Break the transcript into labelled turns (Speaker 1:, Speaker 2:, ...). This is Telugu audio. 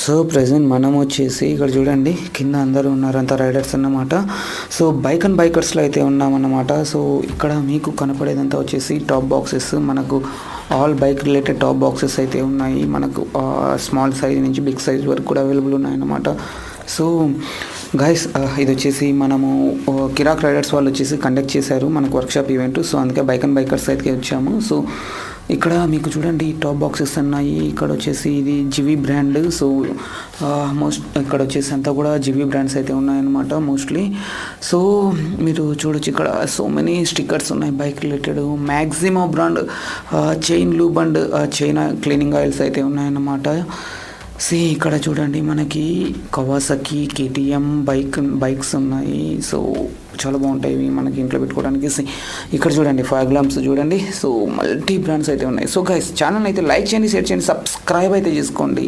Speaker 1: సో ప్రెజెంట్ మనం వచ్చేసి ఇక్కడ చూడండి కింద అందరూ ఉన్నారు, అంతా రైడర్స్ అన్నమాట. సో బైక్ అండ్ బైకర్స్లో అయితే ఉన్నామన్నమాట. సో ఇక్కడ మీకు కనపడేదంతా వచ్చేసి టాప్ బాక్సెస్, మనకు all bike related top boxes అయితే ఉన్నాయి. మనకు స్మాల్ సైజ్ నుంచి బిగ్ సైజ్ వరకు కూడా అవైలబుల్ ఉన్నాయన్నమాట. సో గైస్ ఇది వచ్చేసి మనము కిరాక్ రైడర్స్ వాళ్ళు వచ్చేసి కండక్ట్ చేశారు మనకు వర్క్షాప్ ఈవెంట్. సో అందుకే బైక్ అండ్ బైకర్స్ అయితే వచ్చాము. సో ఇక్కడ మీకు చూడండి టాప్ బాక్సెస్ ఉన్నాయి. ఇక్కడ వచ్చేసి ఇది జివి బ్రాండ్. సో ఇక్కడ వచ్చేసి అంతా కూడా జివి బ్రాండ్స్ అయితే ఉన్నాయన్నమాట మోస్ట్లీ. సో మీరు చూడొచ్చు ఇక్కడ సో మెనీ స్టిక్కర్స్ ఉన్నాయి bike related. Maximum brand chain lube and China cleaning oils అయితే ఉన్నాయన్నమాట. ఇక్కడ చూడండి మనకి కవాసకి కేటీఎం బైక్స్ ఉన్నాయి. సో చాలా బాగుంటాయి ఇవి మనకి ఇంట్లో పెట్టుకోవడానికి. ఇక్కడ చూడండి ఫైర్ గ్లాంప్స్ చూడండి. సో మల్టీ బ్రాండ్స్ అయితే ఉన్నాయి. సో గైస్ ఛానల్ అయితే లైక్ చేయండి, షేర్ చేయండి, సబ్స్క్రైబ్ అయితే చేసుకోండి.